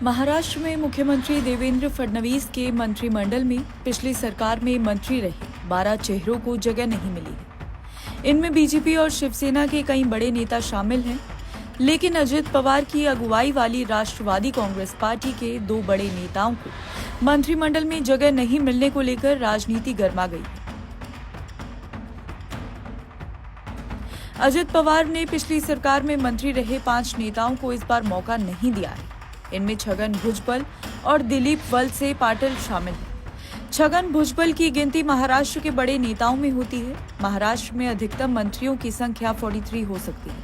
महाराष्ट्र में मुख्यमंत्री देवेंद्र फडणवीस के मंत्रिमंडल में पिछली सरकार में मंत्री रहे 12 चेहरों को जगह नहीं मिली है। इनमें बीजेपी और शिवसेना के कई बड़े नेता शामिल हैं, लेकिन अजित पवार की अगुवाई वाली राष्ट्रवादी कांग्रेस पार्टी के 2 बड़े नेताओं को मंत्रिमंडल में जगह नहीं मिलने को लेकर राजनीति गर्मा गई है। अजित पवार ने पिछली सरकार में मंत्री रहे 5 नेताओं को इस बार मौका नहीं दिया है। इनमें छगन भुजबल और दिलीप वलसे पाटिल शामिल हैं। छगन भुजबल की गिनती महाराष्ट्र के बड़े नेताओं में होती है। महाराष्ट्र में अधिकतम मंत्रियों की संख्या 43 हो सकती है।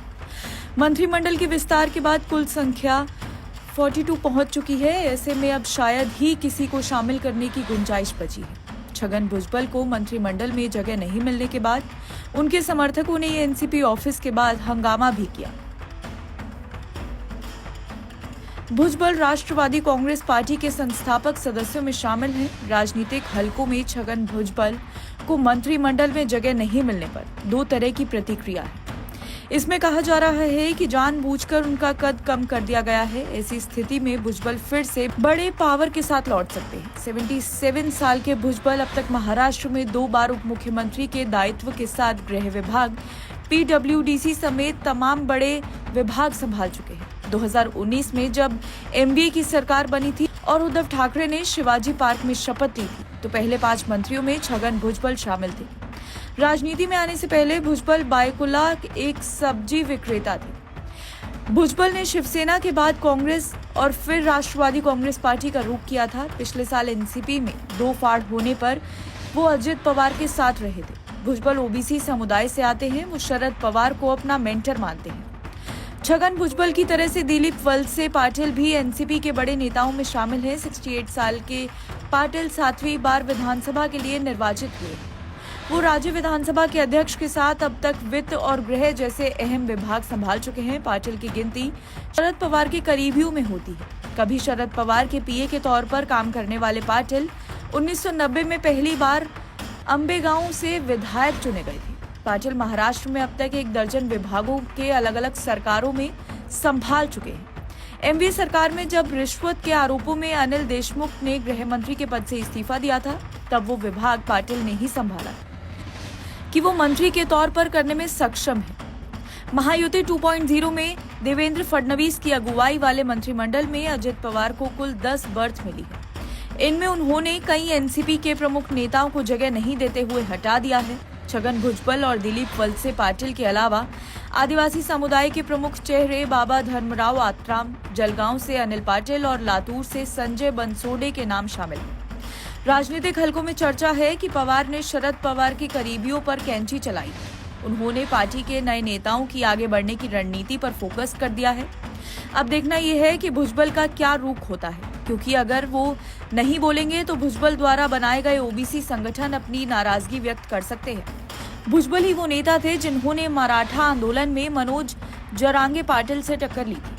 मंत्रिमंडल के विस्तार के बाद कुल संख्या 42 पहुंच चुकी है। ऐसे में अब शायद ही किसी को शामिल करने की गुंजाइश बची है। छगन भुजबल को मंत्रिमंडल में जगह नहीं मिलने के बाद उनके समर्थकों ने एनसीपी ऑफिस के बाद हंगामा भी किया। भुजबल राष्ट्रवादी कांग्रेस पार्टी के संस्थापक सदस्यों में शामिल हैं। राजनीतिक हलकों में छगन भुजबल को मंत्रिमंडल में जगह नहीं मिलने पर 2 तरह की प्रतिक्रिया है। इसमें कहा जा रहा है कि जानबूझकर उनका कद कम कर दिया गया है। ऐसी स्थिति में भुजबल फिर से बड़े पावर के साथ लौट सकते हैं। 77 साल के भुजबल अब तक महाराष्ट्र में 2 बार उप मुख्यमंत्री के दायित्व के साथ गृह विभाग, पीडब्ल्यूडी समेत तमाम बड़े विभाग संभाल चुके हैं। 2019 में जब एनडीए की सरकार बनी थी और उद्धव ठाकरे ने शिवाजी पार्क में शपथ ली थी, तो पहले 5 मंत्रियों में छगन भुजबल शामिल थे। राजनीति में आने से पहले भुजबल बायकुला एक सब्जी विक्रेता थे। भुजबल ने शिवसेना के बाद कांग्रेस और फिर राष्ट्रवादी कांग्रेस पार्टी का रुख किया था। पिछले साल एनसीपी में 2 फाड़ होने पर वो अजित पवार के साथ रहे थे। भुजबल ओबीसी समुदाय से आते हैं। वो शरद पवार को अपना मेंटर मानते हैं। छगन भुजबल की तरह से दिलीप वलसे पाटिल भी एनसीपी के बड़े नेताओं में शामिल हैं। 68 साल के पाटिल 7वीं बार विधानसभा के लिए निर्वाचित हुए। वो राज्य विधानसभा के अध्यक्ष के साथ अब तक वित्त और गृह जैसे अहम विभाग संभाल चुके हैं। पाटिल की गिनती शरद पवार के करीबियों में होती है। कभी शरद पवार के पीए के तौर पर काम करने वाले पाटिल 1990 में पहली बार अंबेगांव से विधायक चुने गए थे। पाटिल महाराष्ट्र में अब तक 1 दर्जन विभागों के अलग अलग सरकारों में संभाल चुके हैं। एमवी सरकार में जब रिश्वत के आरोपों में अनिल देशमुख ने गृह मंत्री के पद से इस्तीफा दिया था, तब वो विभाग पाटिल ने ही संभाला कि वो मंत्री के तौर पर करने में सक्षम है। महायुति 2.0 में देवेंद्र फडणवीस की अगुवाई वाले मंत्रिमंडल में अजित पवार को कुल 10 बर्थ मिली है। इनमें उन्होंने कई एनसीपी के प्रमुख नेताओं को जगह नहीं देते हुए हटा दिया है। छगन भुजबल और दिलीप वलसे पाटिल के अलावा आदिवासी समुदाय के प्रमुख चेहरे बाबा धर्मराव आत्राम, जलगांव से अनिल पाटिल और लातूर से संजय बनसोडे के नाम शामिल हैं। राजनीतिक हलकों में चर्चा है कि पवार ने शरद पवार के करीबियों पर कैंची चलाई। उन्होंने पार्टी के नए नेताओं की आगे बढ़ने की रणनीति पर फोकस कर दिया है। अब देखना यह है कि भुजबल का क्या रुख होता है, क्योंकि अगर वो नहीं बोलेंगे तो भुजबल द्वारा बनाए गए ओबीसी संगठन अपनी नाराजगी व्यक्त कर सकते हैं। भुजबल ही वो नेता थे जिन्होंने मराठा आंदोलन में मनोज जरांगे पाटिल से टक्कर ली थी।